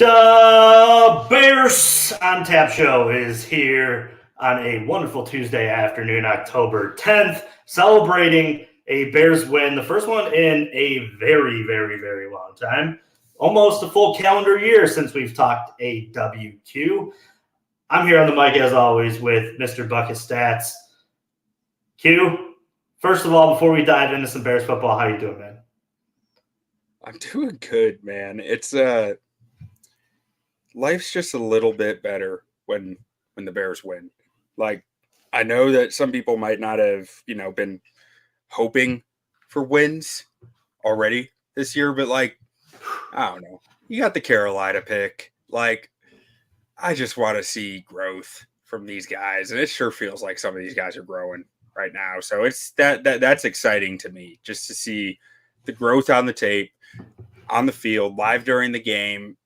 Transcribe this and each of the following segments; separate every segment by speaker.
Speaker 1: The Bears OnTap show is here on a wonderful Tuesday afternoon, October 10th, celebrating a Bears win, the first one in a very, very, very long time. Almost a full calendar year since we've talked AWQ. I'm here on the mic, as always, with Mr. Bucket Stats. Q, first of all, before we dive into some Bears football, how you doing, man?
Speaker 2: I'm doing good, man. It's life's just a little bit better when the Bears win. Like, I know that some people might not have, been hoping for wins already this year, but I don't know. You got the Carolina pick. I just want to see growth from these guys, and it sure feels like some of these guys are growing right now. So it's that's exciting to me, just to see the growth on the tape, on the field, live during the game,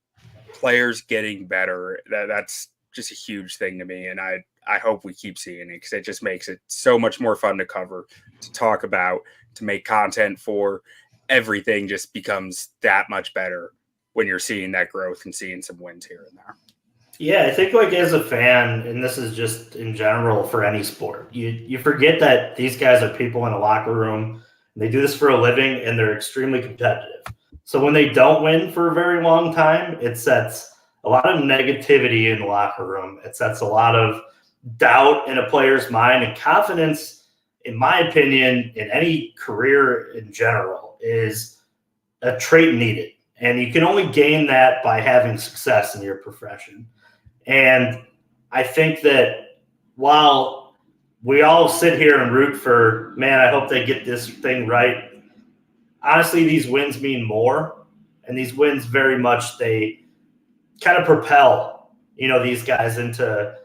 Speaker 2: players getting better. That's just a huge thing to me, and I hope we keep seeing it, because it just makes it so much more fun to cover, to talk about, to make content for. Everything just becomes that much better when you're seeing that growth and seeing some wins here and there.
Speaker 1: Yeah, I think as a fan, and this is just in general for any sport, you forget that these guys are people in a locker room. They do this for a living, and they're extremely competitive. So when they don't win for a very long time, it sets a lot of negativity in the locker room. It sets a lot of doubt in a player's mind, and confidence, in my opinion, in any career in general, is a trait needed. And you can only gain that by having success in your profession. And I think that while we all sit here and root for, man, I hope they get this thing right, honestly, these wins mean more. And these wins very much, they kind of propel, these guys into,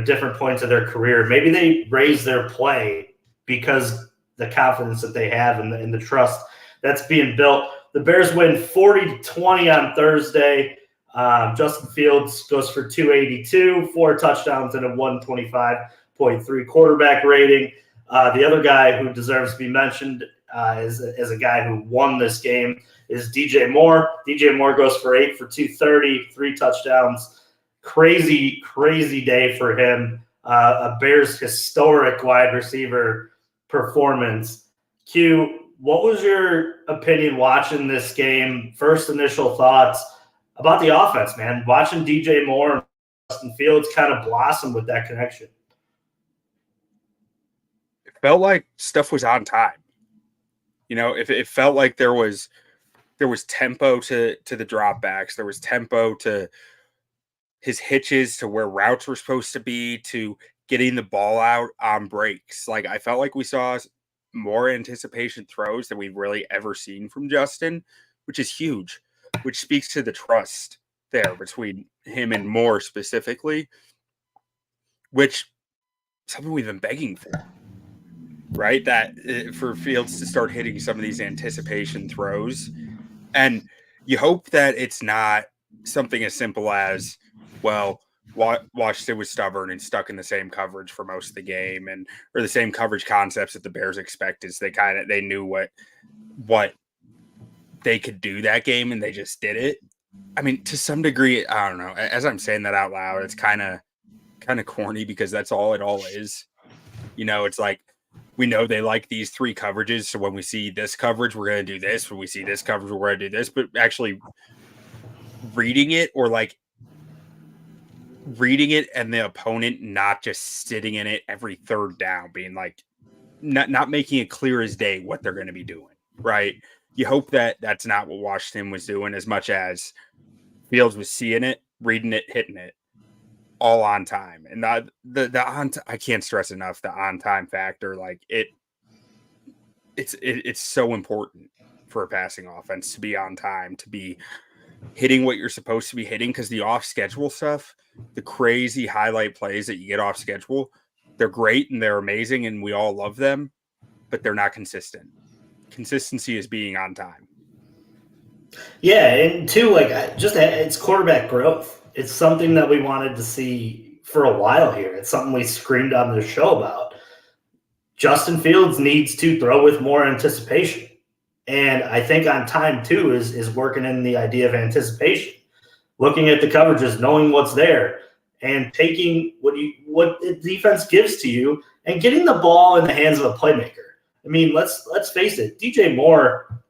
Speaker 1: different points of their career. Maybe they raise their play because the confidence that they have and the trust that's being built. The Bears win 40-20 on Thursday. Justin Fields goes for 282, 4 touchdowns, and a 125.3 quarterback rating. The other guy who deserves to be mentioned as a guy who won this game is DJ Moore. DJ Moore goes for 8 for 230, 3 touchdowns. Crazy, crazy day for him. A Bears historic wide receiver performance. Q, what was your opinion watching this game? First initial thoughts about the offense, man. Watching DJ Moore and Justin Fields kind of blossom with that connection.
Speaker 2: It felt like stuff was on time. If it felt like there was tempo to the dropbacks, there was tempo to his hitches, to where routes were supposed to be, to getting the ball out on breaks. I felt like we saw more anticipation throws than we've really ever seen from Justin, which is huge, which speaks to the trust there between him and Moore specifically, which something we've been begging for, right? That for Fields to start hitting some of these anticipation throws. And you hope that it's not something as simple as, well, Washington was stubborn and stuck in the same coverage for most of the game, or the same coverage concepts that the Bears expected. So they knew what they could do that game, and they just did it. I mean, to some degree, I don't know. As I'm saying that out loud, it's kind of corny, because that's all it all is. It's like, we know they like these 3 coverages, so when we see this coverage, we're going to do this. When we see this coverage, we're going to do this. But actually reading it, or reading it and the opponent not just sitting in it every third down, being not making it clear as day what they're going to be doing, right? You hope that that's not what Washington was doing, as much as Fields was seeing it, reading it, hitting it, all on time. And I can't stress enough the on time factor. It's so important for a passing offense to be on time, to be hitting what you're supposed to be hitting, because the off schedule stuff, the crazy highlight plays that you get off schedule, they're great and they're amazing and we all love them, but they're not consistent. Consistency is being on time.
Speaker 1: Yeah, and too, it's quarterback growth. It's something that we wanted to see for a while here. It's something we screamed on the show about. Justin Fields needs to throw with more anticipation. And I think on time, too, is working in the idea of anticipation. looking at the coverages, knowing what's there, and taking what the defense gives to you and getting the ball in the hands of a playmaker. I mean, let's face it, DJ Moore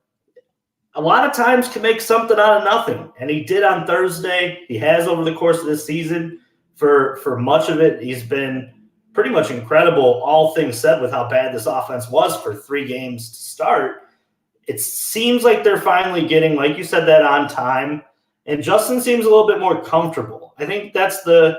Speaker 1: a lot of times can make something out of nothing, and he did on Thursday. He has over the course of this season. For much of it, he's been pretty much incredible, all things said, with how bad this offense was for 3 games to start. It seems like they're finally getting, like you said, that on time, and Justin seems a little bit more comfortable. I think that's the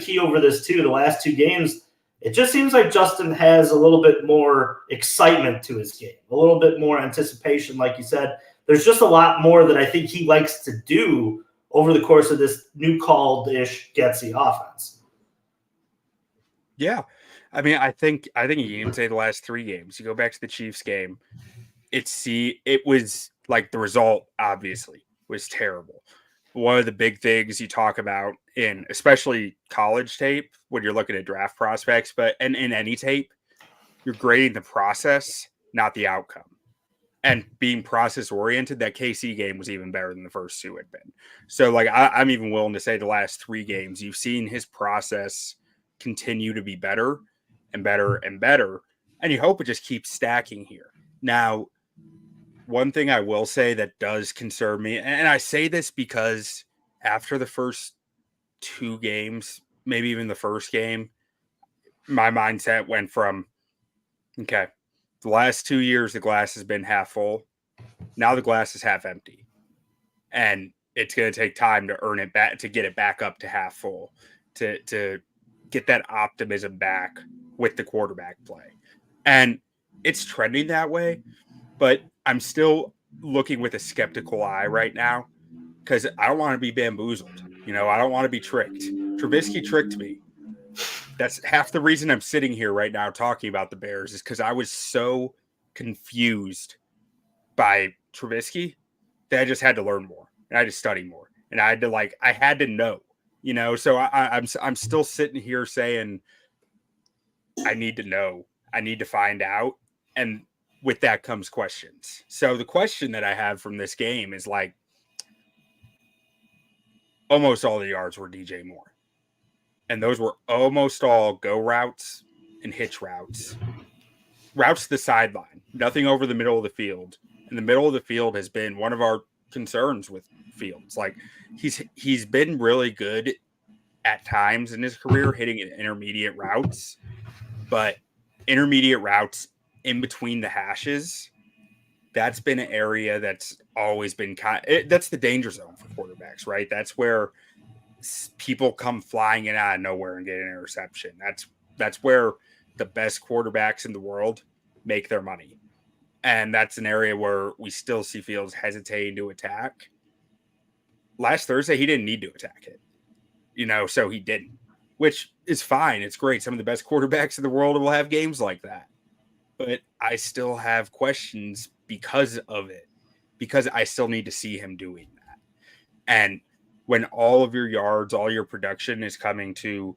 Speaker 1: key over this too. The last 2 games, it just seems like Justin has a little bit more excitement to his game, a little bit more anticipation, like you said. There's just a lot more that I think he likes to do over the course of this new called-ish Getsy offense.
Speaker 2: Yeah. I mean, I think you can even say the last 3 games. You go back to the Chiefs game, it was like the result, obviously, was terrible. One of the big things you talk about in especially college tape when you're looking at draft prospects, and in any tape, you're grading the process, not the outcome. And being process oriented, that KC game was even better than the first 2 had been. So, like, I'm even willing to say the last 3 games, you've seen his process continue to be better and better and better. And you hope it just keeps stacking here. Now, one thing I will say that does concern me, and I say this because after the first 2 games, maybe even the first game, my mindset went from, okay, the last 2 years, the glass has been half full. Now the glass is half empty. And it's going to take time to earn it back, to get it back up to half full, to get that optimism back with the quarterback play. And it's trending that way, but I'm still looking with a skeptical eye right now because I don't want to be bamboozled. I don't want to be tricked. Trubisky tricked me. That's half the reason I'm sitting here right now talking about the Bears is because I was so confused by Trubisky that I just had to learn more and I had to study more and I had to know, so I'm still sitting here saying I need to know, I need to find out. And with that comes questions. So the question that I have from this game is like, almost all the yards were DJ Moore. And those were almost all go routes and hitch routes. Routes to the sideline, nothing over the middle of the field. And the middle of the field has been one of our concerns with Fields. Like he's been really good at times in his career hitting intermediate routes, but intermediate routes in between the hashes, that's been an area that's always been that's the danger zone for quarterbacks, right? That's where people come flying in out of nowhere and get an interception. That's where the best quarterbacks in the world make their money. And that's an area where we still see Fields hesitating to attack. Last Thursday, he didn't need to attack it, so he didn't, which is fine. It's great. Some of the best quarterbacks in the world will have games like that. But I still have questions because of it, because I still need to see him doing that. And when all of your yards, all your production is coming to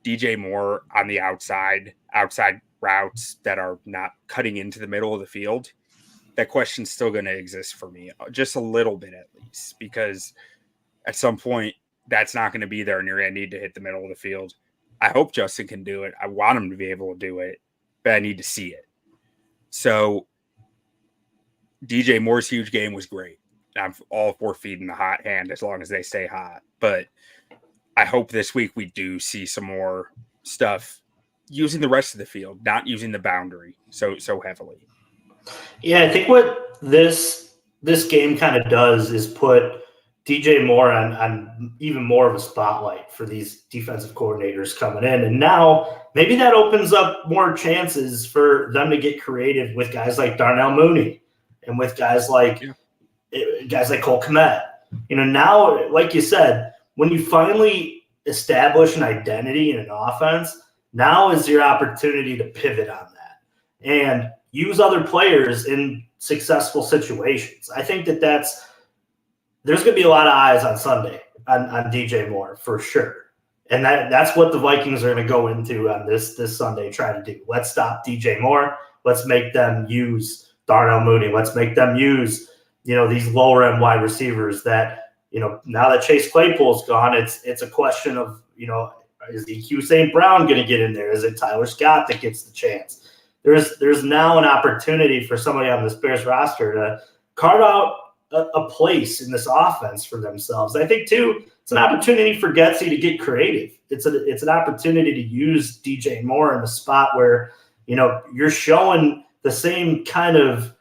Speaker 2: DJ Moore on the outside routes that are not cutting into the middle of the field, that question's still going to exist for me, just a little bit at least, because at some point that's not going to be there and you're going to need to hit the middle of the field. I hope Justin can do it. I want him to be able to do it, but I need to see it. So DJ Moore's huge game was great. I'm all for feeding the hot hand as long as they stay hot. But I hope this week we do see some more stuff using the rest of the field, not using the boundary so heavily.
Speaker 1: Yeah, I think what this game kind of does is put DJ Moore on even more of a spotlight for these defensive coordinators coming in. And now maybe that opens up more chances for them to get creative with guys like Darnell Mooney and with guys like Cole Kmet. Now, like you said, when you finally establish an identity in an offense, now is your opportunity to pivot on that and use other players in successful situations. I think there's going to be a lot of eyes on Sunday on DJ Moore for sure. And that's what the Vikings are going to go into on this Sunday, try to do. Let's stop DJ Moore. Let's make them use Darnell Mooney. Let's make them use, these lower end wide receivers that now that Chase Claypool's gone, it's a question of, is EQ St. Brown going to get in there? Is it Tyler Scott that gets the chance? There's now an opportunity for somebody on this Bears roster to carve out a place in this offense for themselves. I think too, it's an opportunity for Getsy to get creative. It's an opportunity to use DJ Moore in the spot where, you're showing the same kind of,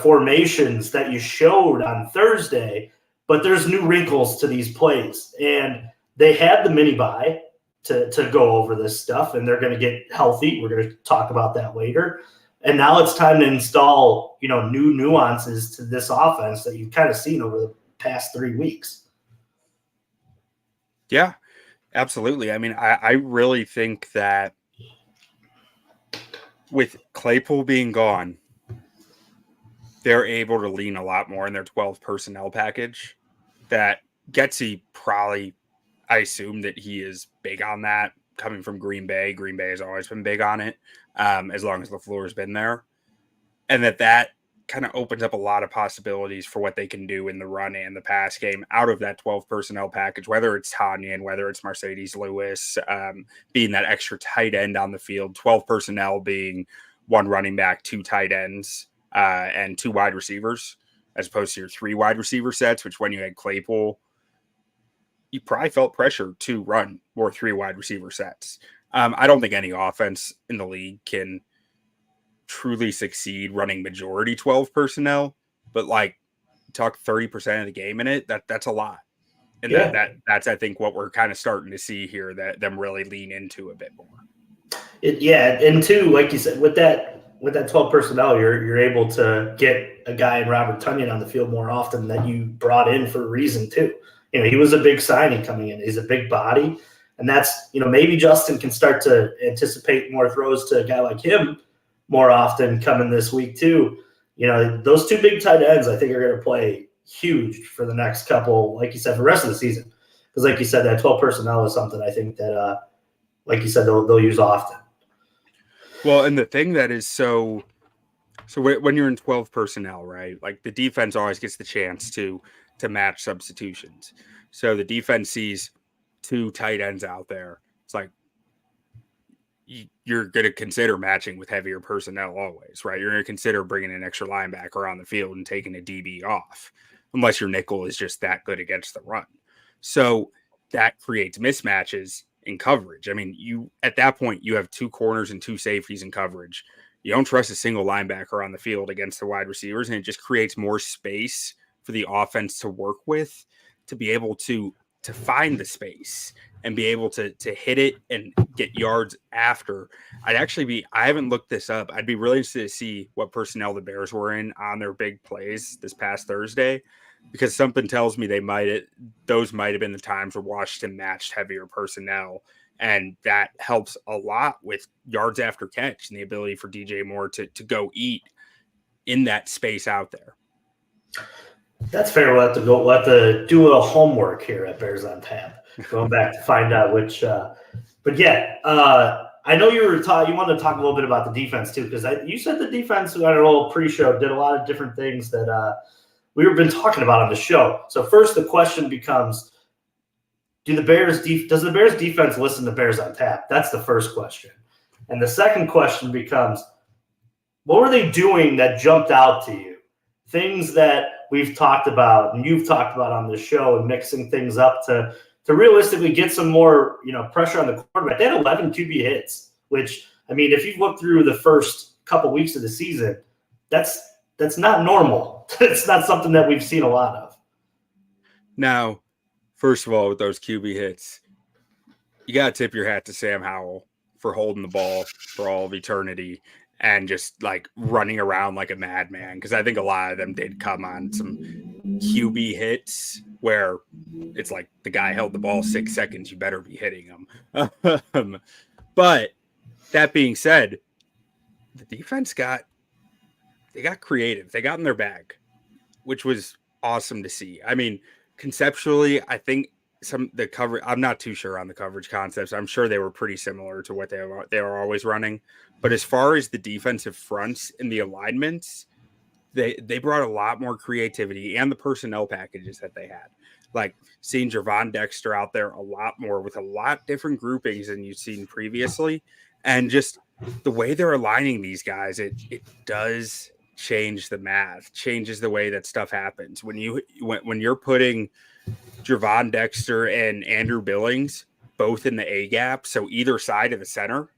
Speaker 1: formations that you showed on Thursday, but there's new wrinkles to these plays. And they had the mini bye to go over this stuff, and they're going to get healthy. We're going to talk about that later. And now it's time to install, new nuances to this offense that you've kind of seen over the past 3 weeks.
Speaker 2: Yeah, absolutely. I mean, I really think that with Claypool being gone, they're able to lean a lot more in their 12 personnel package. That Getsy probably, I assume that he is big on that coming from Green Bay. Green Bay has always been big on it, as long as LaFleur has been there. And that kind of opens up a lot of possibilities for what they can do in the run and the pass game out of that 12 personnel package, whether it's Tanya and whether it's Mercedes Lewis, being that extra tight end on the field, 12 personnel being 1 running back, 2 tight ends, and 2 wide receivers, as opposed to your 3 wide receiver sets, which when you had Claypool, you probably felt pressure to run more 3 wide receiver sets. I don't think any offense in the league can truly succeed running majority 12 personnel, but talk 30% of the game in it, that's a lot. And that's I think what we're kind of starting to see here, that them really lean into a bit more.
Speaker 1: And two, like you said, with that 12 personnel, you're able to get a guy in Robert Tonyan on the field more often that you brought in for a reason too. He was a big signing coming in. He's a big body, and that's, maybe Justin can start to anticipate more throws to a guy like him more often coming this week too. Those 2 big tight ends, I think, are going to play huge for the next couple, like you said, for the rest of the season. Because like you said, that 12 personnel is something I think that, like you said, they'll use often.
Speaker 2: Well, and the thing that is so when you're in 12 personnel, right? Like, the defense always gets the chance to match substitutions. So the defense sees 2 tight ends out there. It's like, you're going to consider matching with heavier personnel always, right? You're going to consider bringing an extra linebacker on the field and taking a DB off, unless your nickel is just that good against the run. So that creates mismatches in coverage. I mean, at that point, you have 2 corners and 2 safeties in coverage. You don't trust a single linebacker on the field against the wide receivers, and it just creates more space for the offense to work with, to be able to find the space and be able to hit it and get yards after. I haven't looked this up. I'd be really interested to see what personnel the Bears were in on their big plays this past Thursday, because something tells me those might have been the times where Washington matched heavier personnel, and that helps a lot with yards after catch and the ability for DJ Moore to go eat in that space out there.
Speaker 1: That's fair. We'll have to do a little homework here at Bears on Tap. Going back to find out which. But yeah, I know you wanted to talk a little bit about the defense too, because you said the defense on a little pre-show did a lot of different things that we've been talking about on the show. So first, the question becomes: does the Bears defense listen to Bears on Tap? That's the first question, and the second question becomes: what were they doing that jumped out to you? Things that we've talked about and you've talked about on the show, and mixing things up to realistically get some more, pressure on the quarterback. They had 11 QB hits, which, I mean, if you've looked through the first couple weeks of the season, that's not normal. It's not something that we've seen a lot of.
Speaker 2: Now, first of all, with those QB hits, you got to tip your hat to Sam Howell for holding the ball for all of eternity and just running around like a madman. Because I think a lot of them did come on some QB hits where it's like the guy held the ball 6 seconds, you better be hitting him. But that being said, the defense got creative. They got in their bag, which was awesome to see. I mean, conceptually, I think the coverage, I'm not too sure on the coverage concepts. I'm sure they were pretty similar to what they were always running. But as far as the defensive fronts and the alignments, they brought a lot more creativity, and the personnel packages that they had. like seeing Javon Dexter out there a lot more with a lot different groupings than you've seen previously. And just the way they're aligning these guys, it does change the math, changes the way that stuff happens. When you're putting Javon Dexter and Andrew Billings both in the A gap, so either side of the center,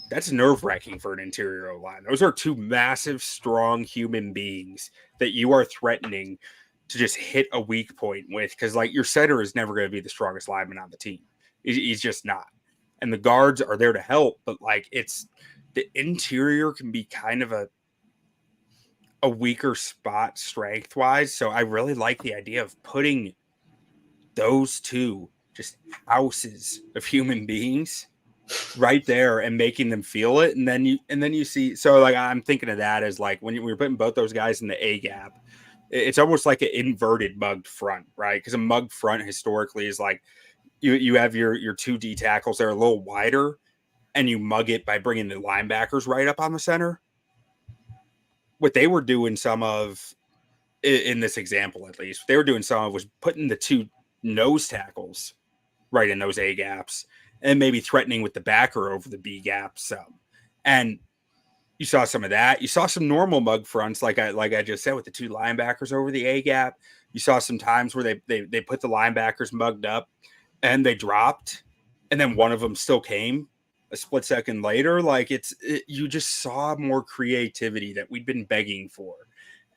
Speaker 2: that's nerve-wracking for an interior line. Those are two massive, strong human beings that you are threatening to just hit a weak point with, because like your center is never going to be the strongest lineman on the team. He's just not. And the guards are there to help, but like it's the interior can be kind of a weaker spot strength-wise. So I really like the idea of putting those two just houses of human beings right there and making them feel it. And then you see, so like I'm thinking of that as like when we're putting both those guys in the A gap, it's almost like an inverted mugged front, right? Because a mugged front historically is like you have your two D tackles that are a little wider, and you mug it by bringing the linebackers right up on the center. What they were doing some of in this example, at least, they were doing some of was putting the two nose tackles right in those A gaps and maybe threatening with the backer over the B gap some. And you saw some of that. You saw some normal mug fronts, like I just said, with the two linebackers over the A gap. You saw some times where they put the linebackers mugged up and they dropped, and then one of them still came a split second later. Like you just saw more creativity that we'd been begging for,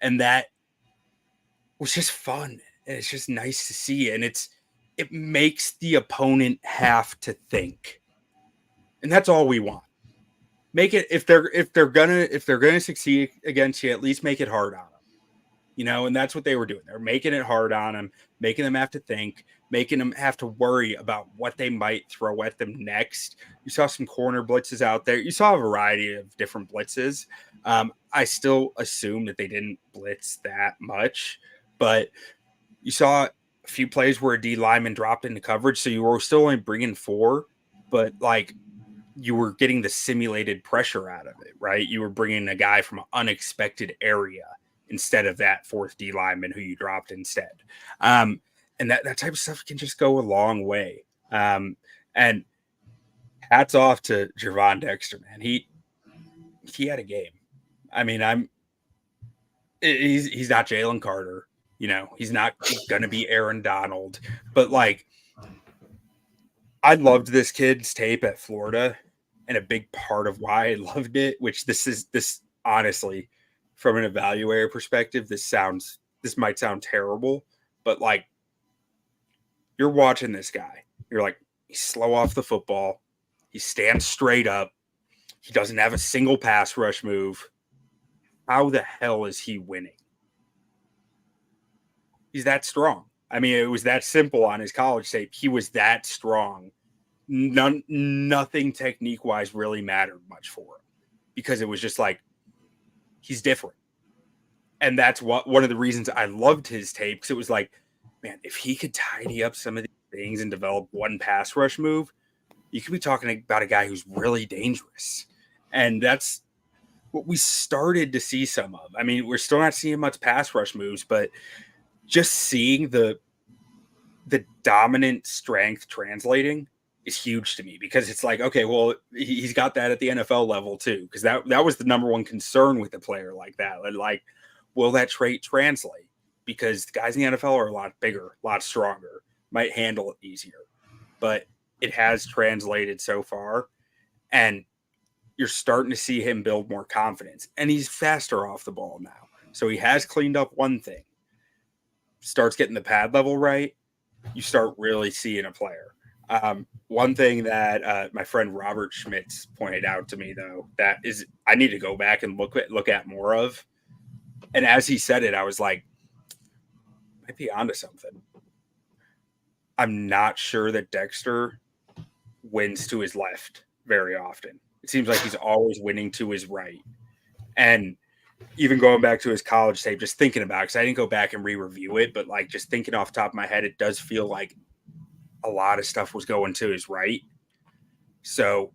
Speaker 2: and that was just fun. And it's just nice to see, and it makes the opponent have to think, and that's all we want. Make it if they're gonna succeed against you, at least make it hard on them, and that's what they were doing. They're making it hard on them, making them have to think, making them have to worry about what they might throw at them next. You saw some corner blitzes out there. You saw a variety of different blitzes. I still assume that they didn't blitz that much, but you saw a few plays where a D lineman dropped into coverage, so you were still only bringing 4, but like you were getting the simulated pressure out of it, right? You were bringing a guy from an unexpected area instead of that 4th D lineman who you dropped instead. And that type of stuff can just go a long way. And hats off to Javon Dexter, man. He had a game. I mean, he's not Jalen Carter. He's not going to be Aaron Donald, but like, I loved this kid's tape at Florida, and a big part of why I loved it, which this honestly, from an evaluator perspective, this might sound terrible, but like, you're watching this guy, you're like, he's slow off the football, he stands straight up, he doesn't have a single pass rush move. How the hell is he winning? He's that strong. I mean, it was that simple on his college tape. He was that strong. Nothing technique-wise really mattered much for him, because it was just like, he's different. And that's one of the reasons I loved his tape, because it was like, man, if he could tidy up some of these things and develop one pass rush move, you could be talking about a guy who's really dangerous. And that's what we started to see some of. I mean, we're still not seeing much pass rush moves, but just seeing the dominant strength translating is huge to me, because it's like, okay, well, he's got that at the NFL level too, because that was the number one concern with a player like that. Like, will that trait translate? Because the guys in the NFL are a lot bigger, a lot stronger, might handle it easier, but it has translated so far, and you're starting to see him build more confidence, and he's faster off the ball now. So he has cleaned up one thing. Starts getting the pad level right, you start really seeing a player. One thing that my friend Robert Schmitz pointed out to me, though, that is I need to go back and look at more of. And as he said it, I was like, might be onto something. I'm not sure that Dexter wins to his left very often. It seems like he's always winning to his right. And even going back to his college tape, just thinking about it, because I didn't go back and re-review it, but like just thinking off the top of my head, it does feel like a lot of stuff was going to his right. So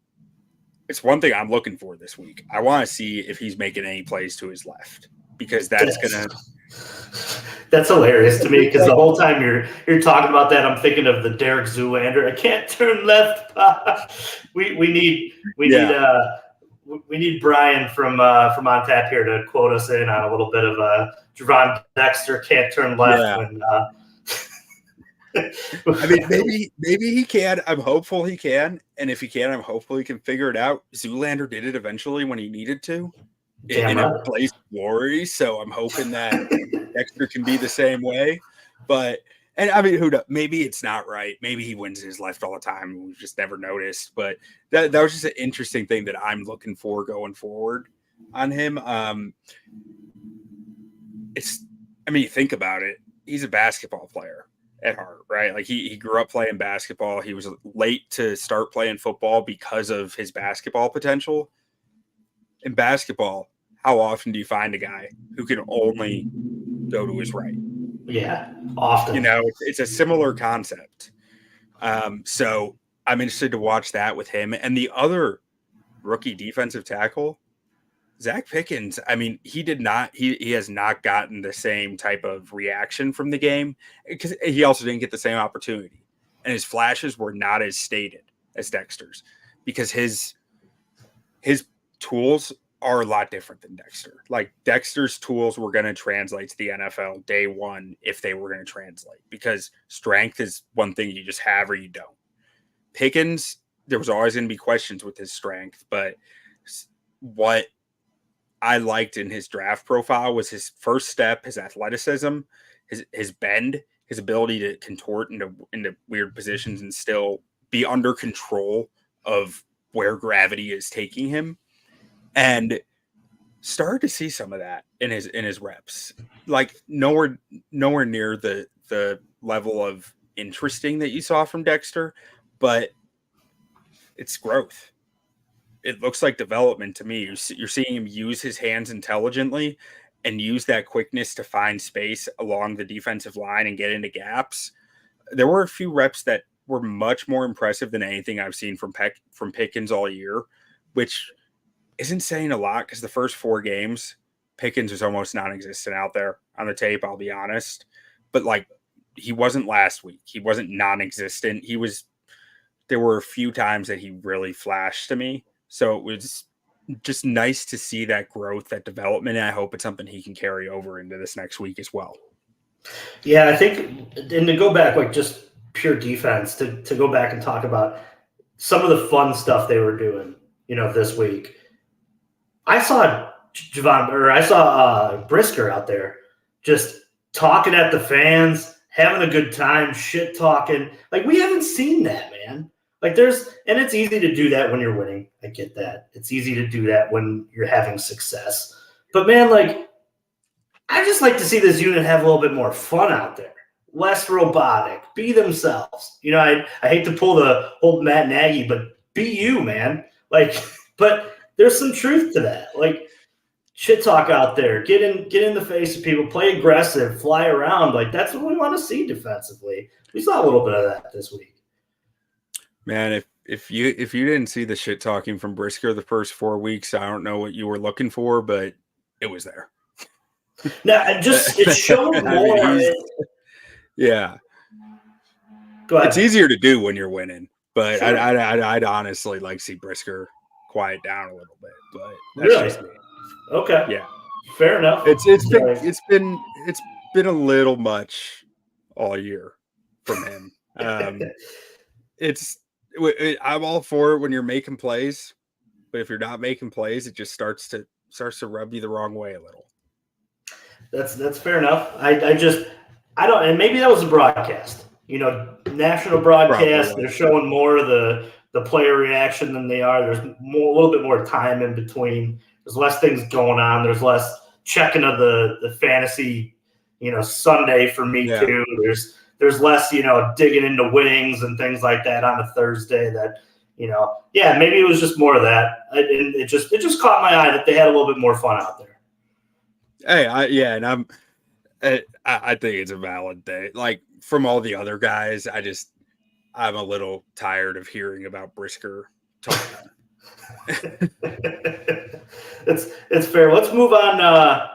Speaker 2: it's one thing I'm looking for this week. I want to see if he's making any plays to his left, because that's
Speaker 1: That's hilarious to me because the whole time you're talking about that, I'm thinking of the Derek Zoolander. I can't turn left. We need Brian from OnTap here to quote us in on a little bit of Javon Dexter can't turn left when.
Speaker 2: I mean, maybe he can. I'm hopeful he can, and if he can, I'm hopeful he can figure it out. Zoolander did it eventually when he needed to, in a blaze of glory. So I'm hoping that Dexter can be the same way. But and I mean, who knows? Maybe it's not right. Maybe he wins his left all the time. We've just never noticed. But that was just an interesting thing that I'm looking for going forward on him. You think about it. He's a basketball player at heart, right? Like he grew up playing basketball. He was late to start playing football because of his basketball potential. In basketball, how often do you find a guy who can only go to his right?
Speaker 1: Yeah, often.
Speaker 2: It's a similar concept. So I'm interested to watch that with him. And the other rookie defensive tackle, Zach Pickens, I mean, he has not gotten the same type of reaction from the game because he also didn't get the same opportunity. And his flashes were not as stated as Dexter's because his tools are a lot different than Dexter. Like Dexter's tools were going to translate to the NFL day one if they were going to translate because strength is one thing you just have or you don't. Pickens, there was always going to be questions with his strength, but what I liked in his draft profile was his first step, his athleticism, his bend, his ability to contort into weird positions and still be under control of where gravity is taking him. And started to see some of that in his reps. Like nowhere near the level of interesting that you saw from Dexter, but it's growth. It looks like development to me. You're seeing him use his hands intelligently and use that quickness to find space along the defensive line and get into gaps. There were a few reps that were much more impressive than anything I've seen from Pickens all year, which isn't saying a lot because the first 4 games, Pickens was almost non-existent out there on the tape, I'll be honest. But like he wasn't last week. He wasn't non-existent. There were a few times that he really flashed to me. So it was just nice to see that growth, that development. And I hope it's something he can carry over into this next week as well.
Speaker 1: Yeah, I think, and to go back, like just pure defense, to go back and talk about some of the fun stuff they were doing, this week. I saw Brisker out there just talking at the fans, having a good time, shit talking. Like we haven't seen that, man. Like and it's easy to do that when you're winning. I get that. It's easy to do that when you're having success. But man, like I just like to see this unit have a little bit more fun out there. Less robotic. Be themselves. I hate to pull the old Matt Nagy, but be you, man. Like, but there's some truth to that. Like shit talk out there. Get in the face of people, play aggressive, fly around. Like that's what we want to see defensively. We saw a little bit of that this week.
Speaker 2: Man, if you didn't see the shit talking from Brisker the first 4 weeks, I don't know what you were looking for, but it was there.
Speaker 1: No, it showed more.
Speaker 2: Yeah.
Speaker 1: Go ahead.
Speaker 2: It's easier to do when you're winning, but sure. I'd honestly like to see Brisker quiet down a little bit, but that's
Speaker 1: really?
Speaker 2: Just me.
Speaker 1: Okay.
Speaker 2: Yeah.
Speaker 1: Fair enough.
Speaker 2: It's been a little much all year from him. I'm all for it when you're making plays, but if you're not making plays, it just starts to rub you the wrong way a little.
Speaker 1: That's fair enough. I don't, and maybe that was a broadcast. National broadcast. They're showing more of the player reaction than they are. There's a little bit more time in between. There's less things going on. There's less checking of the fantasy, Sunday for me too. There's less, digging into wings and things like that on a Thursday that, maybe it was just more of that. It just caught my eye that they had a little bit more fun out there.
Speaker 2: Hey, I think it's a valid day. Like from all the other guys, I'm a little tired of hearing about Brisker talking.
Speaker 1: It's fair. Let's move on.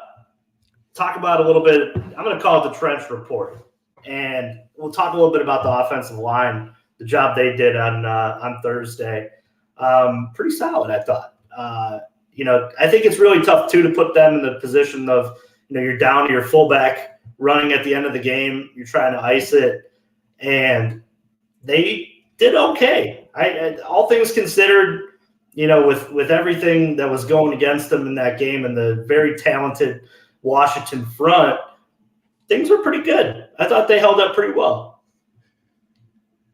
Speaker 1: talk about a little bit. I'm going to call it the trench report, and we'll talk a little bit about the offensive line, the job they did on Thursday. Pretty solid, I thought. I think it's really tough too to put them in the position of you're down to your fullback running at the end of the game. You're trying to ice it, and they did okay. All things considered, with everything that was going against them in that game and the very talented Washington front, things were pretty good. I thought they held up pretty well.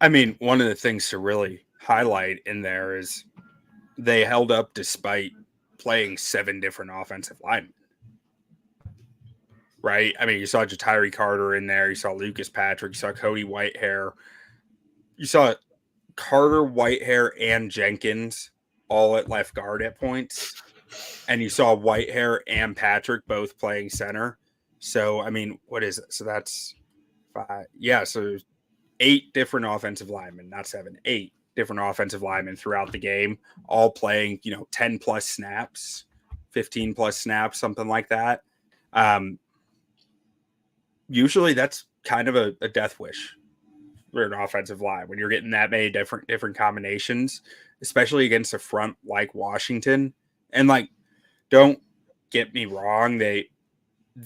Speaker 2: I mean, one of the things to really highlight in there is they held up despite playing 7 different offensive linemen. Right? I mean, you saw Jatiri Carter in there. You saw Lucas Patrick. You saw Cody Whitehair. You saw Carter, Whitehair, and Jenkins all at left guard at points. And you saw Whitehair and Patrick both playing center. So, I mean, what is it? So that's 5. Yeah, so 8 different offensive linemen, not 7, 8 different offensive linemen throughout the game, all playing, 10 plus snaps, 15 plus snaps, something like that. Usually that's kind of a death wish for an offensive line when you're getting that many different combinations, especially against a front like Washington. And don't get me wrong, they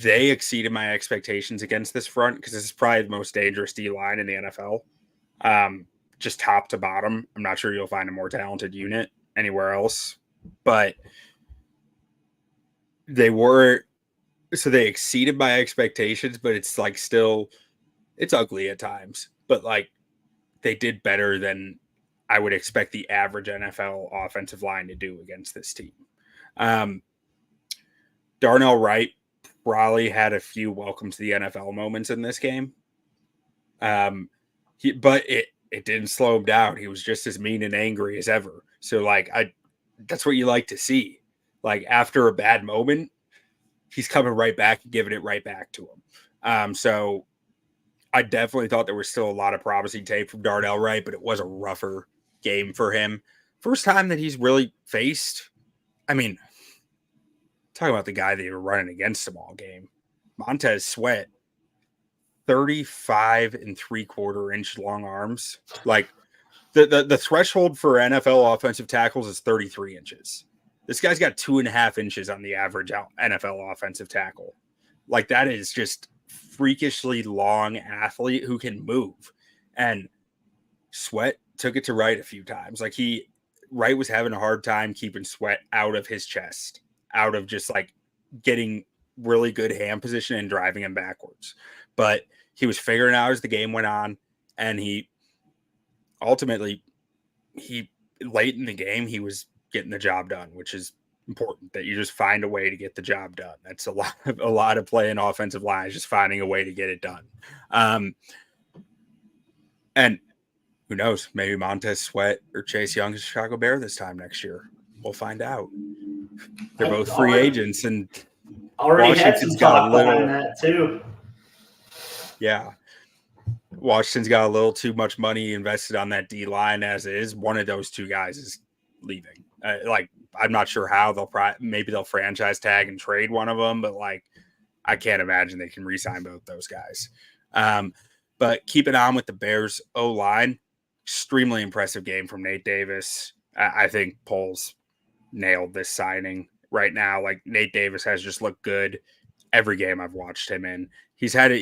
Speaker 2: exceeded my expectations against this front because this is probably the most dangerous D line in the NFL. Just top to bottom. I'm not sure you'll find a more talented unit anywhere else, but they exceeded my expectations, but it's still, it's ugly at times, but they did better than I would expect the average NFL offensive line to do against this team. Darnell Wright probably had a few welcome to the NFL moments in this game. But it didn't slow him down. He was just as mean and angry as ever. So that's what you like to see. After a bad moment, he's coming right back and giving it right back to him. So I definitely thought there was still a lot of promising tape from Darnell Wright, but it was a rougher game for him. First time that he's really faced, I mean, talking about the guy that you were running against him all game, Montez Sweat, 35 3/4 inch long arms. The threshold for NFL offensive tackles is 33 inches. This guy's got 2.5 inches on the average NFL offensive tackle. That is just freakishly long athlete who can move. And Sweat took it to Wright a few times. Wright was having a hard time keeping Sweat out of his chest, out of just getting really good hand position and driving him backwards. But he was figuring out as the game went on, and he ultimately, late in the game, he was getting the job done, which is important, that you just find a way to get the job done. That's a lot of playing offensive line, just finding a way to get it done. And who knows, maybe Montez Sweat or Chase Young is a Chicago Bear this time next year. We'll find out. They're both free agents, and
Speaker 1: already had some talk behind that too.
Speaker 2: Yeah. Washington's got a little too much money invested on that D line as is. One of those two guys is leaving. I'm not sure how maybe they'll franchise tag and trade one of them, but I can't imagine they can re-sign both those guys. But keeping on with the Bears O-line, extremely impressive game from Nate Davis. I think Poles nailed this signing right now. Nate Davis has just looked good every game I've watched him in. He's had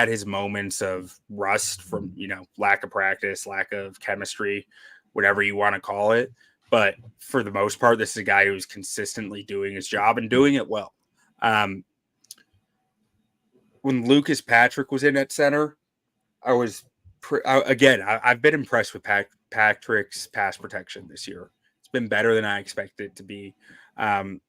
Speaker 2: his moments of rust from, lack of practice, lack of chemistry, whatever you want to call it. But for the most part, this is a guy who's consistently doing his job and doing it well. When Lucas Patrick was in at center, I was I've been impressed with Patrick's pass protection this year. It's been better than I expected it to be. Run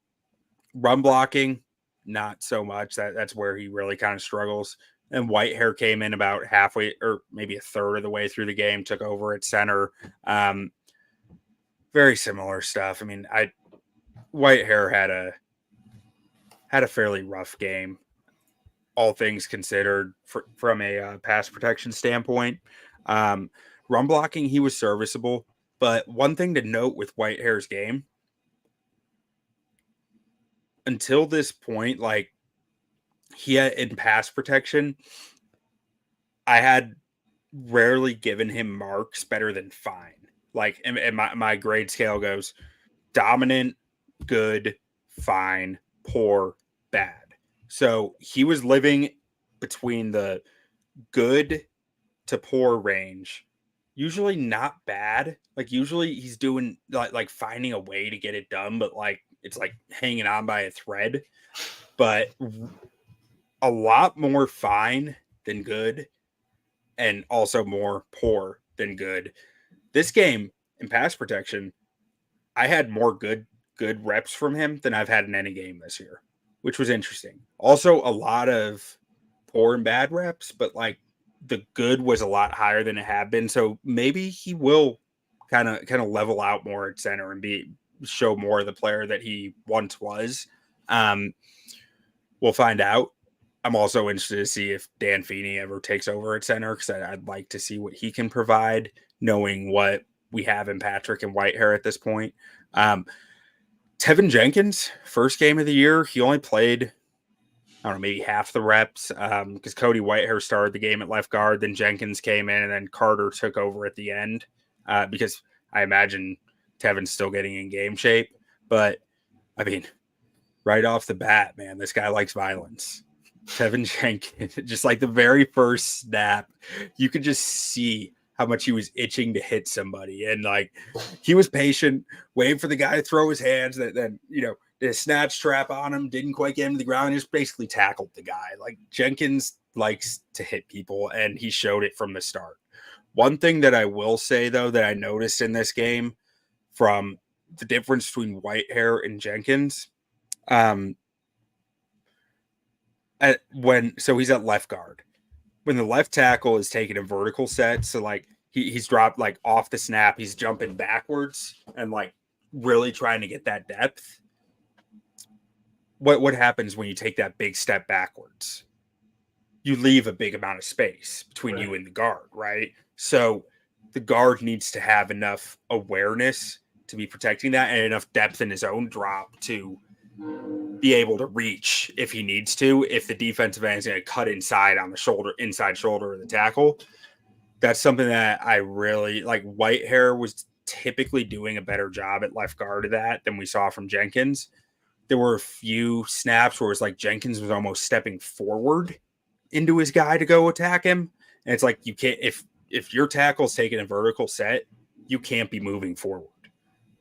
Speaker 2: blocking, not so much. That's where he really kind of struggles. And Whitehair came in about halfway or maybe a third of the way through the game, took over at center. Very similar stuff. I mean, Whitehair had a fairly rough game, all things considered, from a pass protection standpoint. Run blocking, he was serviceable. But one thing to note with Whitehair's game, until this point, he had in pass protection, I had rarely given him marks better than fine. Like, and my grade scale goes dominant, good, fine, poor, bad. So he was living between the good to poor range. Usually not bad. Like usually he's doing like finding a way to get it done, but like it's like hanging on by a thread. But a lot more fine than good, and also more poor than good. This game in pass protection, I had more good reps from him than I've had in any game this year, which was interesting. Also, a lot of poor and bad reps, but like the good was a lot higher than it had been. So maybe he will kind of level out more at center and show more of the player that he once was. Um, we'll find out. I'm also interested to see if Dan Feeney ever takes over at center because I'd like to see what he can provide, knowing what we have in Patrick and Whitehair at this point. Tevin Jenkins, first game of the year, he only played, I don't know, maybe half the reps because Cody Whitehair started the game at left guard. Then Jenkins came in and then Carter took over at the end because I imagine Tevin's still getting in game shape. But, I mean, right off the bat, man, this guy likes violence. Tevin Jenkins, just like the very first snap, you could just see how much he was itching to hit somebody. And like he was patient, waiting for the guy to throw his hands, then did a snatch trap on him, didn't quite get him to the ground, just basically tackled the guy. Like Jenkins likes to hit people, and he showed it from the start. One thing that I will say, though, that I noticed in this game from the difference between Whitehair and Jenkins, so he's at left guard. When the left tackle is taking a vertical set, so like he's dropped like off the snap, he's jumping backwards and like really trying to get that depth. What happens when you take that big step backwards? You leave a big amount of space between you and the guard, right? So the guard needs to have enough awareness to be protecting that and enough depth in his own drop to be able to reach if he needs to, if the defensive end is going to cut inside on the shoulder, inside shoulder of the tackle. That's something that I really like. Whitehair was typically doing a better job at left guard of that than we saw from Jenkins. There were a few snaps where it was like Jenkins was almost stepping forward into his guy to go attack him. And it's like, you can't, if your tackle's taking a vertical set, you can't be moving forward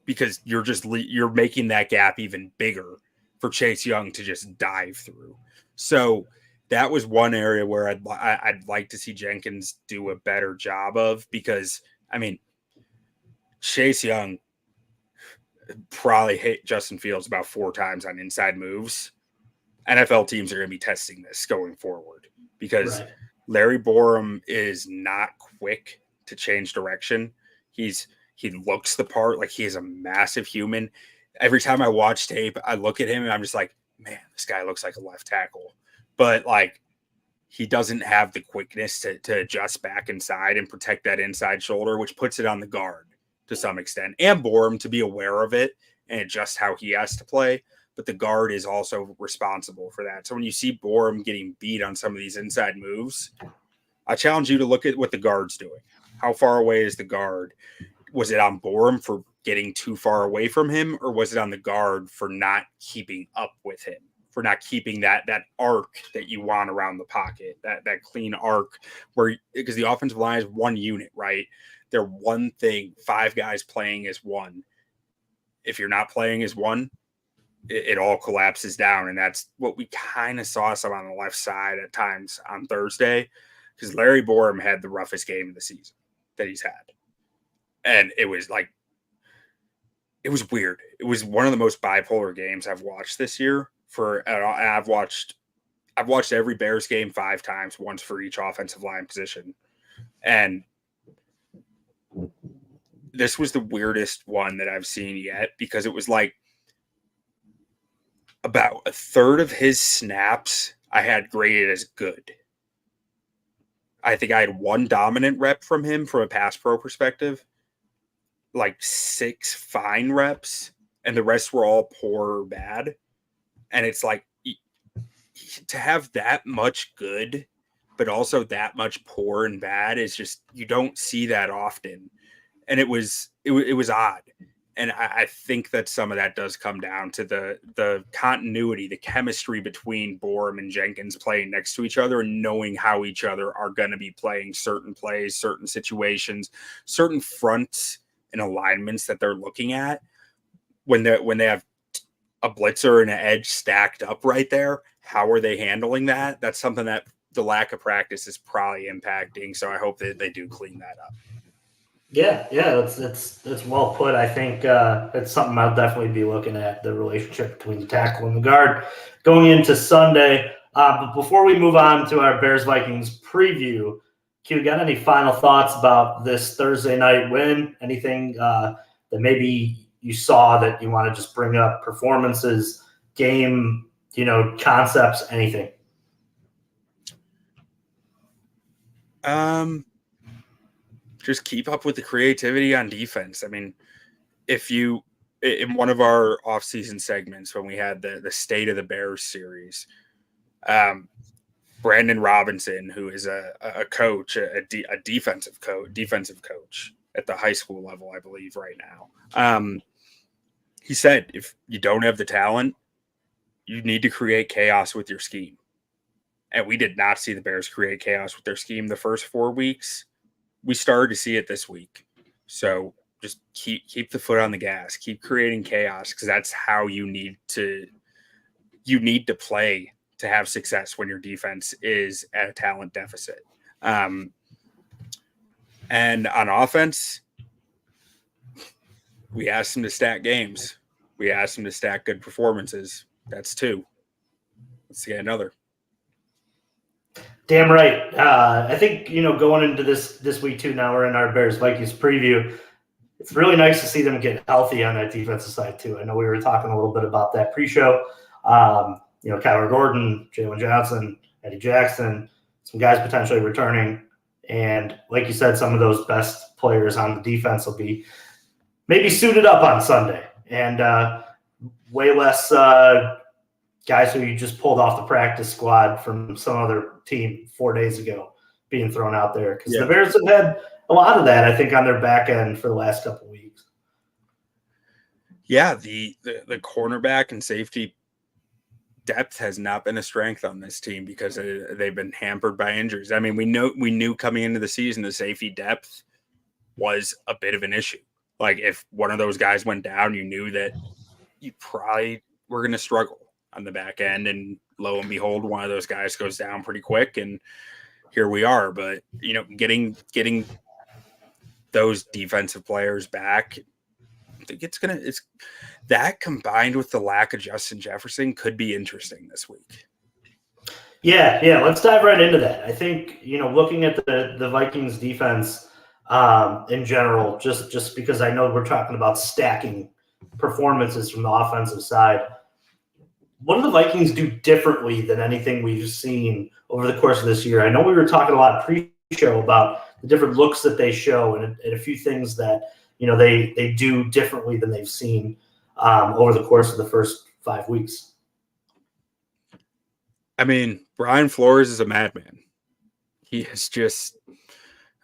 Speaker 2: because you're making that gap even bigger for Chase Young to just dive through. So that was one area where I'd like to see Jenkins do a better job of, because I mean, Chase Young probably hit Justin Fields about 4 times on inside moves. NFL teams are going to be testing this going forward because Larry Borum is not quick to change direction. He looks the part, like he is a massive human. Every time I watch tape, I look at him and I'm just like, man, this guy looks like a left tackle. But like, he doesn't have the quickness to adjust back inside and protect that inside shoulder, which puts it on the guard to some extent, and Borum to be aware of it and adjust how he has to play. But the guard is also responsible for that. So when you see Borum getting beat on some of these inside moves, I challenge you to look at what the guard's doing. How far away is the guard? Was it on Borum for getting too far away from him, or was it on the guard for not keeping up with him, for not keeping that arc that you want around the pocket, that clean arc where, because the offensive line is one unit, right? They're one thing, 5 guys playing as one. If you're not playing as one, it all collapses down. And that's what we kind of saw some on the left side at times on Thursday, because Larry Borum had the roughest game of the season that he's had. And it was like, it was weird. It was one of the most bipolar games I've watched this year. I've watched every Bears game 5 times, once for each offensive line position. And this was the weirdest one that I've seen yet, because it was like about a third of his snaps I had graded as good. I think I had 1 dominant rep from him from a pass pro perspective, like 6 fine reps, and the rest were all poor or bad. And it's like, to have that much good, but also that much poor and bad is just, you don't see that often. And it was odd. And I think that some of that does come down to the continuity, the chemistry between Borum and Jenkins playing next to each other and knowing how each other are going to be playing certain plays, certain situations, certain fronts and alignments that they're looking at when they have a blitzer and an edge stacked up right there. How are they handling that? That's something that the lack of practice is probably impacting. So I hope that they do clean that up.
Speaker 1: Yeah, that's well put. I think it's something I'll definitely be looking at, the relationship between the tackle and the guard going into Sunday. But before we move on to our Bears Vikings preview, Q, got any final thoughts about this Thursday night win? Anything that maybe you saw that you want to just bring up? Performances, game, concepts, anything?
Speaker 2: Just keep up with the creativity on defense. I mean, if you, in one of our off-season segments when we had the State of the Bears series, Brandon Robinson, who is a coach, a defensive coach at the high school level, I believe, right now. He said, if you don't have the talent, you need to create chaos with your scheme. And we did not see the Bears create chaos with their scheme the first 4 weeks. We started to see it this week. So just keep the foot on the gas, keep creating chaos, because that's how you need to play to have success when your defense is at a talent deficit. And on offense, we asked them to stack games. We asked them to stack good performances. That's 2. Let's get another.
Speaker 1: Damn right. I think, going into this week too, now we're in our Bears Vikings preview. It's really nice to see them get healthy on that defensive side too. I know we were talking a little bit about that pre-show. Kyler Gordon, Jalen Johnson, Eddie Jackson, some guys potentially returning. And like you said, some of those best players on the defense will be maybe suited up on Sunday. And way less guys who you just pulled off the practice squad from some other team 4 days ago being thrown out there. Because the Bears have had a lot of that, I think, on their back end for the last couple of weeks.
Speaker 2: Yeah, the cornerback and safety depth has not been a strength on this team because they've been hampered by injuries. I mean, we knew coming into the season the safety depth was a bit of an issue. Like, if one of those guys went down, you knew that you probably were going to struggle on the back end, and lo and behold, one of those guys goes down pretty quick, and here we are. But getting those defensive players back, I think it's that combined with the lack of Justin Jefferson could be interesting this week.
Speaker 1: Yeah, let's dive right into that. I think, looking at the Vikings defense in general, just because I know we're talking about stacking performances from the offensive side, what do the Vikings do differently than anything we've seen over the course of this year? I know we were talking a lot pre-show about the different looks that they show and a few things that they do differently than they've seen over the course of the first 5 weeks.
Speaker 2: I mean, Brian Flores is a madman. He is just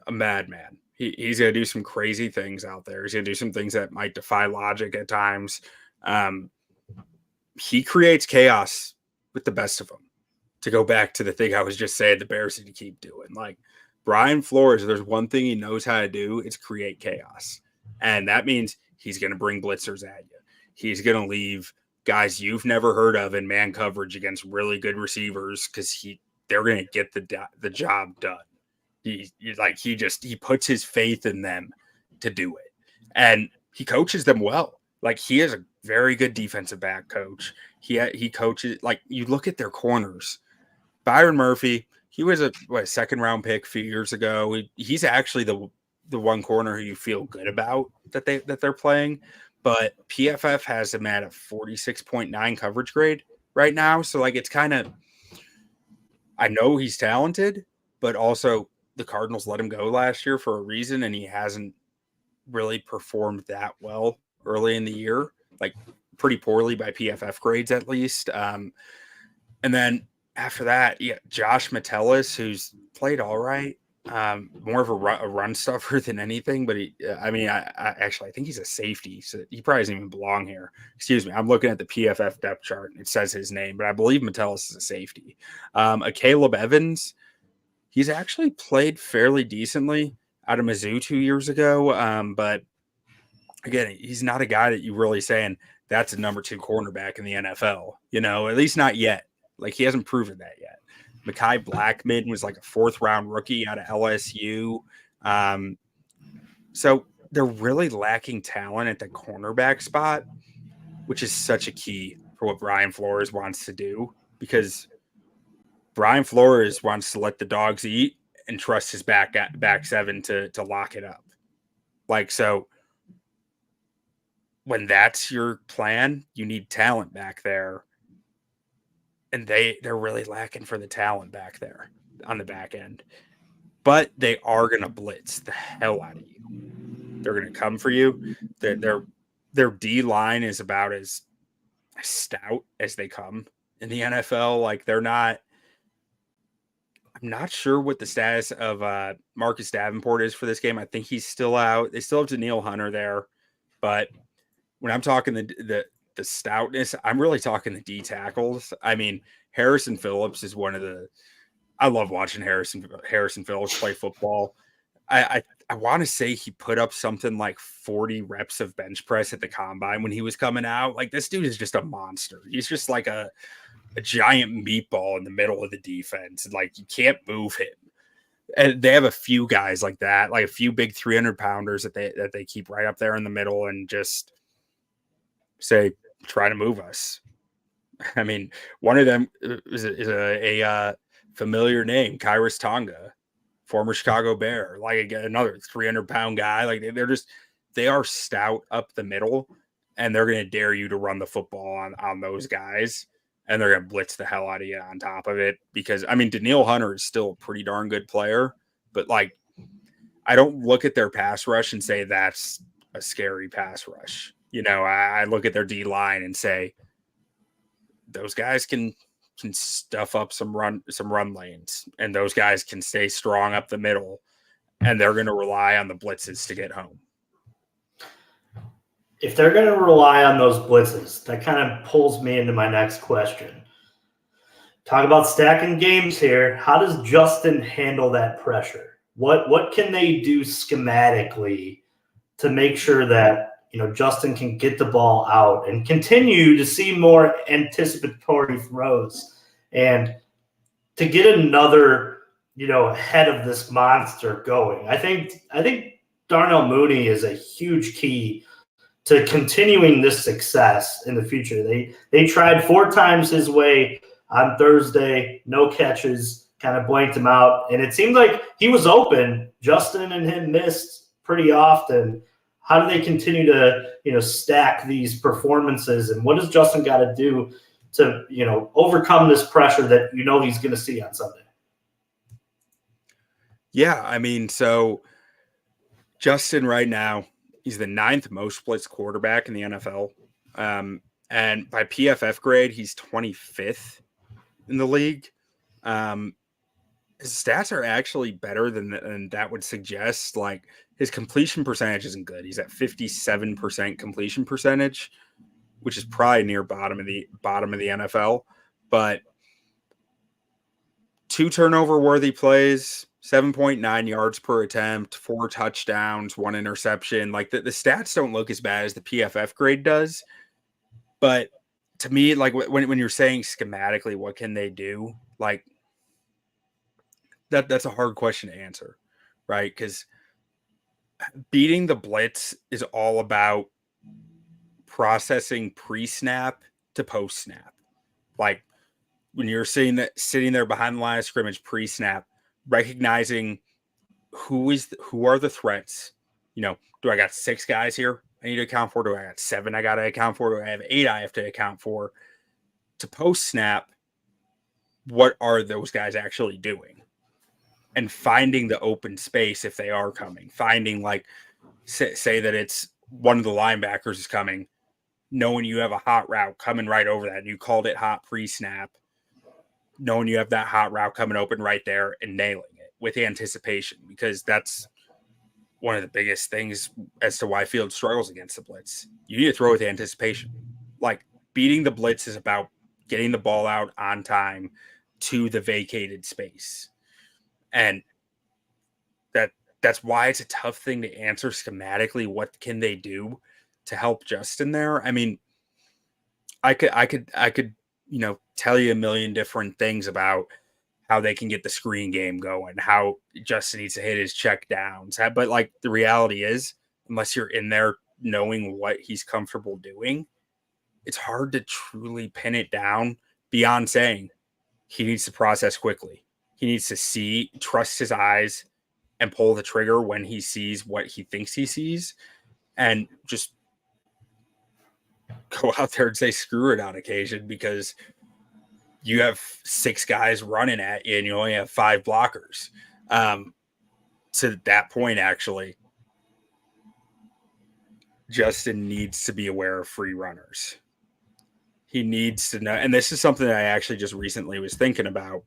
Speaker 2: a madman. He's going to do some crazy things out there. He's going to do some things that might defy logic at times. He creates chaos with the best of them. To go back to the thing I was just saying, the Bears need to keep doing. Like, Brian Flores, there's one thing he knows how to do, it's create chaos. And that means he's going to bring blitzers at you. He's going to leave guys you've never heard of in man coverage against really good receivers because they're going to get the job done. He puts his faith in them to do it. And he coaches them well. Like, he is a very good defensive back coach. He coaches, like, you look at their corners. Byron Murphy, he was a second round pick a few years ago. He's actually the one corner who you feel good about that they're playing. But PFF has him at a 46.9 coverage grade right now. So, like, it's kind of, I know he's talented, but also the Cardinals let him go last year for a reason, and he hasn't really performed that well early in the year, like pretty poorly by PFF grades at least. And then After that, yeah, Josh Metellus, who's played all right. More of a run stuffer than anything, but I think he's a safety, so he probably doesn't even belong here. Excuse me, I'm looking at the PFF depth chart and it says his name, but I believe Metellus is a safety. A Caleb Evans, he's actually played fairly decently out of Mizzou 2 years ago, but again, he's not a guy that you really saying that's a number 2 cornerback in the NFL, at least not yet. Like he hasn't proven that yet. Mekhi Blackman was like a 4th-round rookie out of LSU. So they're really lacking talent at the cornerback spot, which is such a key for what Brian Flores wants to do, because Brian Flores wants to let the dogs eat and trust his back 7 to lock it up. Like, so when that's your plan, you need talent back there. And they're really lacking for the talent back there on the back end. But they are going to blitz the hell out of you. They're going to come for you. Their D line is about as stout as they come in the NFL. Like they're not. I'm not sure what the status of Marcus Davenport is for this game. I think he's still out. They still have Daniil Hunter there, but when I'm talking the stoutness, I'm really talking the D tackles. I mean, Harrison Phillips is one of the. I love watching Harrison Phillips play football. I want to say he put up something like 40 reps of bench press at the combine when he was coming out. Like this dude is just a monster. He's just like a giant meatball in the middle of the defense. Like you can't move him. And they have a few guys like that, like a few big 300-pounders that they keep right up there in the middle and just say, try to move us. I mean, one of them is a familiar name, Kyrus Tonga, former Chicago Bear, like another 300-pound guy. Like they are stout up the middle, and they're going to dare you to run the football on those guys, and they're going to blitz the hell out of you on top of it. Because I mean, Daniil Hunter is still a pretty darn good player, but like, I don't look at their pass rush and say that's a scary pass rush. I look at their D line and say those guys can stuff up some run lanes, and those guys can stay strong up the middle, and they're going to rely on the blitzes to get home.
Speaker 1: If they're going to rely on those blitzes, that kind of pulls me into my next question. Talk about stacking games here. How does Justin handle that pressure? What can they do schematically to make sure that Justin can get the ball out and continue to see more anticipatory throws and to get another, head of this monster going? I think Darnell Mooney is a huge key to continuing this success in the future. They tried 4 times his way on Thursday, no catches, kind of blanked him out. And it seemed like he was open. Justin and him missed pretty often. How do they continue to, stack these performances? And what does Justin got to do to, overcome this pressure that he's going to see on Sunday?
Speaker 2: Yeah, I mean, so Justin right now, he's the 9th most blitzed quarterback in the NFL. And by PFF grade, he's 25th in the league. His stats are actually better than that would suggest. Like his completion percentage isn't good. He's at 57% completion percentage, which is probably near bottom of the NFL. But 2 turnover worthy plays, 7.9 yards per attempt, 4 touchdowns, 1 interception. Like the stats don't look as bad as the PFF grade does. But to me, like when you're saying schematically, what can they do? Like that's a hard question to answer, right? Because beating the blitz is all about processing pre-snap to post-snap. Like when you're sitting there behind the line of scrimmage pre-snap, recognizing who are the threats. Do I got 6 guys here I need to account for? Do I got 7 I got to account for? Do I have 8 I have to account for? To post-snap, what are those guys actually doing? And finding the open space if they are coming. Finding, like, say that it's one of the linebackers is coming, knowing you have a hot route coming right over that, and you called it hot pre-snap. knowing you have that hot route coming open right there and nailing it with anticipation, because that's one of the biggest things as to why Fields struggles against the blitz. You need to throw with anticipation. Like, beating the blitz is about getting the ball out on time to the vacated space. And that's why it's a tough thing to answer schematically. What can they do to help Justin there? I mean, I could, tell you a million different things about how they can get the screen game going, how Justin needs to hit his check downs. But like, the reality is, unless you're in there knowing what he's comfortable doing, it's hard to truly pin it down beyond saying he needs to process quickly. He needs to trust his eyes, and pull the trigger when he sees what he thinks he sees, and just go out there and say screw it on occasion, because you have 6 guys running at you and you only have 5 blockers. To that point, actually, Justin needs to be aware of free runners. He needs to know, and this is something that I actually just recently was thinking about.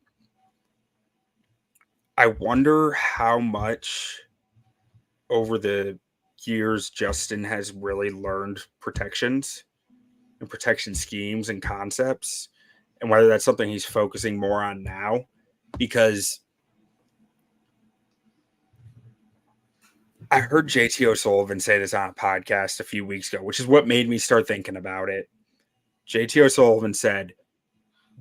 Speaker 2: I wonder how much over the years Justin has really learned protections and protection schemes and concepts, and whether that's something he's focusing more on now. Because I heard JT O'Sullivan say this on a podcast a few weeks ago, which is what made me start thinking about it. JT O'Sullivan said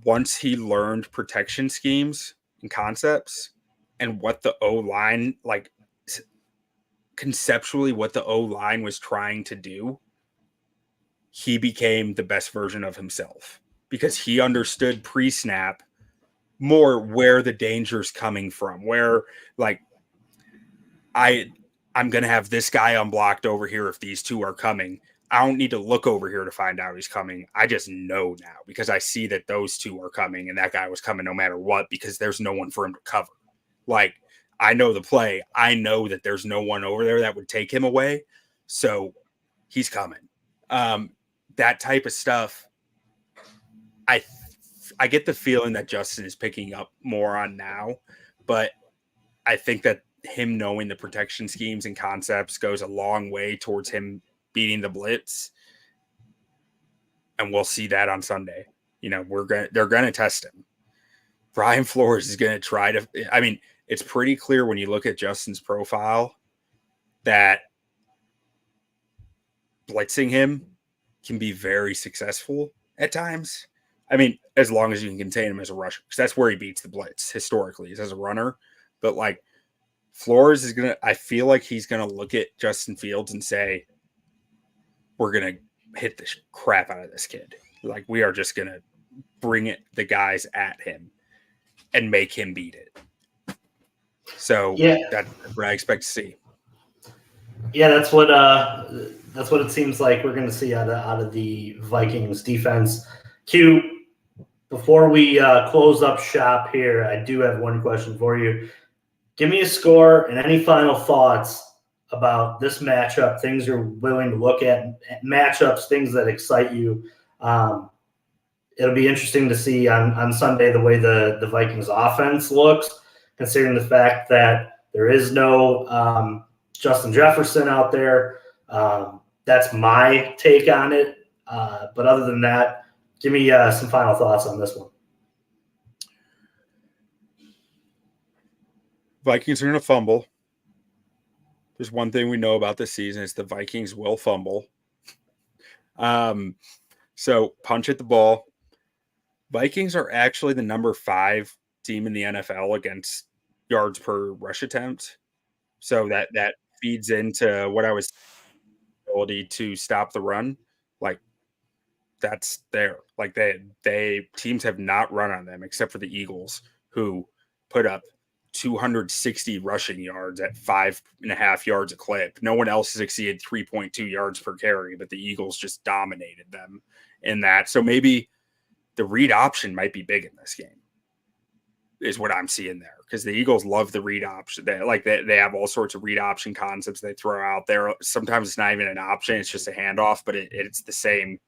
Speaker 2: once he learned protection schemes and concepts and what the O-line, like conceptually what the O-line was trying to do, he became the best version of himself, because he understood pre-snap more where the danger's coming from, where like I'm going to have this guy unblocked over here if these two are coming. I don't need to look over here to find out he's coming. I just know now because I see that those two are coming and that guy was coming no matter what, because there's no one for him to cover. Like, I know the play. I know that there's no one over there that would take him away. So he's coming. That type of stuff, I get the feeling that Justin is picking up more on now, but I think that him knowing the protection schemes and concepts goes a long way towards him beating the blitz. And we'll see that on Sunday. They're going to test him. Brian Flores is going to try to, I mean, it's pretty clear when you look at Justin's profile that blitzing him can be very successful at times. I mean, as long as you can contain him as a rusher, because that's where he beats the blitz historically, is as a runner. But like, Flores is going to, I feel like he's going to look at Justin Fields and say, we're going to hit the crap out of this kid. Like, we are just going to bring the guys at him and make him beat it. So that's what I expect to see.
Speaker 1: Yeah, that's what it seems like we're going to see out of the Vikings defense. Q, before we close up shop here, I do have one question for you. Give me a score and any final thoughts about this matchup, things you're willing to look at, matchups, things that excite you. It'll be interesting to see on Sunday the way the Vikings offense looks, considering the fact that there is no Justin Jefferson out there. That's my take on it. But other than that, give me some final thoughts on this one.
Speaker 2: Vikings are going to fumble. There's one thing we know about this season is the Vikings will fumble. So punch at the ball. Vikings are actually the number 5 team in the NFL against yards per rush attempt. So that feeds into what I was ability to stop the run. Like, that's there. Like, they teams have not run on them except for the Eagles, who put up 260 rushing yards at 5.5 yards a clip. No one else has exceeded 3.2 yards per carry, but the Eagles just dominated them in that. So maybe the read option might be big in this game, is what I'm seeing there, because the Eagles love the read option. They have all sorts of read option concepts they throw out there. Sometimes it's not even an option; it's just a handoff, but it's the same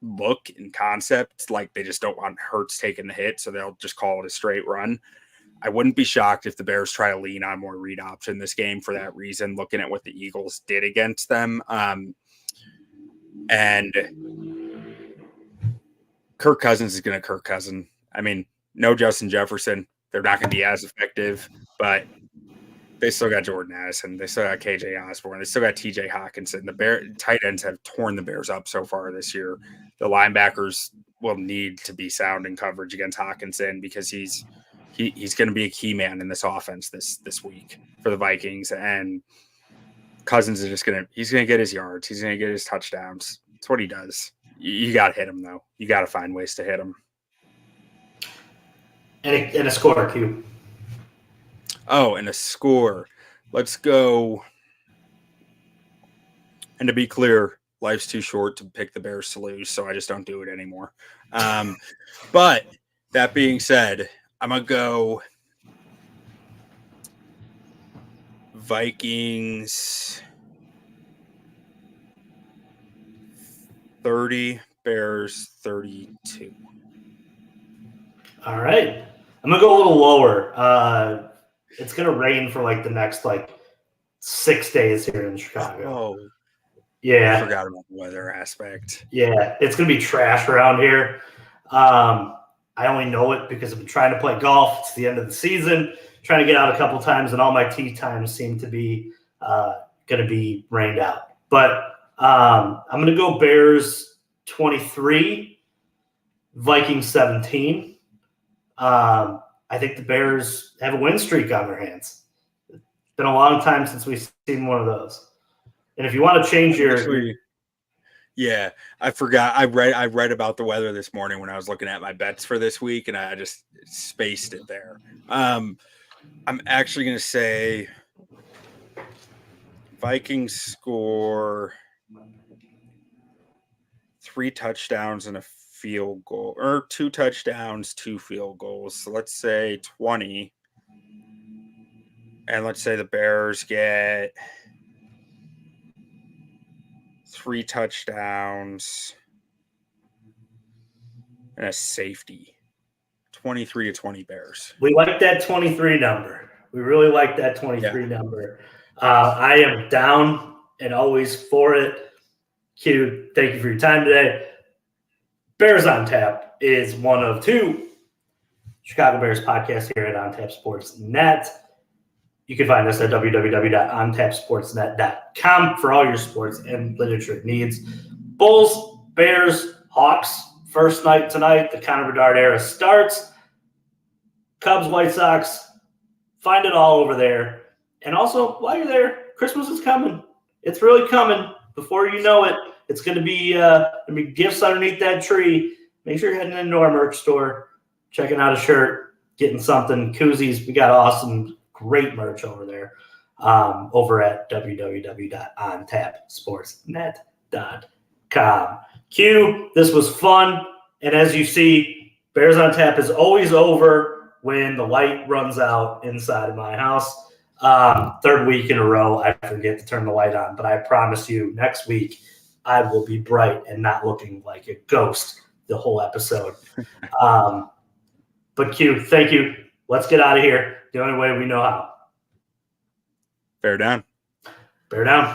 Speaker 2: look and concept. Like they just don't want Hurts taking the hit, so they'll just call it a straight run. I wouldn't be shocked if the Bears try to lean on more read option this game for that reason, looking at what the Eagles did against them. And Kirk Cousins is going to Kirk Cousin. I mean, no Justin Jefferson. They're not going to be as effective, but they still got Jordan Addison. They still got KJ Osborne. They still got TJ Hawkinson. The tight ends have torn the Bears up so far this year. The linebackers will need to be sound in coverage against Hawkinson because he's going to be a key man in this offense this week for the Vikings. And Cousins is he's going to get his yards. He's going to get his touchdowns. That's what he does. You got to hit him, though. You got to find ways to hit him.
Speaker 1: And a score, Q.
Speaker 2: Oh, and a score. Let's go. And to be clear, life's too short to pick the Bears to lose, so I just don't do it anymore. But that being said, I'm going to go Vikings 30, Bears 32.
Speaker 1: All right. I'm going to go a little lower. It's going to rain for the next 6 days here in Chicago.
Speaker 2: Oh,
Speaker 1: yeah.
Speaker 2: I forgot about the weather aspect.
Speaker 1: Yeah, it's going to be trash around here. I only know it because I've been trying to play golf. It's the end of the season. Trying to get out a couple times, and all my tee times seem to be going to be rained out. But I'm going to go Bears 23, Vikings 17. I think the Bears have a win streak on their hands. It's been a long time since we've seen one of those. And if you want to change
Speaker 2: yeah, I forgot. I read about the weather this morning when I was looking at my bets for this week, and I just spaced it there. I'm actually going to say Vikings score 3 touchdowns and a field goal, or 2 touchdowns, 2 field goals. So let's say 20. And let's say the Bears get 3 touchdowns and a safety. 23-20 Bears.
Speaker 1: We like that 23 number. We really like that 23 number. I am down and always for it. Q, thank you for your time today. Bears on Tap is one of 2 Chicago Bears podcasts here at OnTap Sports Net. You can find us at www.ontapsportsnet.com for all your sports and literature needs. Bulls, Bears, Hawks, first night tonight. The Connor Bedard era starts. Cubs, White Sox, find it all over there. And also, while you're there, Christmas is coming. It's really coming. Before you know it, it's going to be gifts underneath that tree. Make sure you're heading into our merch store, checking out a shirt, getting something, koozies. We got awesome, great merch over there over at www.ontapsportsnet.com. Q, this was fun. And as you see, Bears on Tap is always over when the light runs out inside of my house. 3rd week in a row, I forget to turn the light on. But I promise you, next week, I will be bright and not looking like a ghost the whole episode. But Q, thank you. Let's get out of here the only way we know how.
Speaker 2: Bear down.
Speaker 1: Bear down.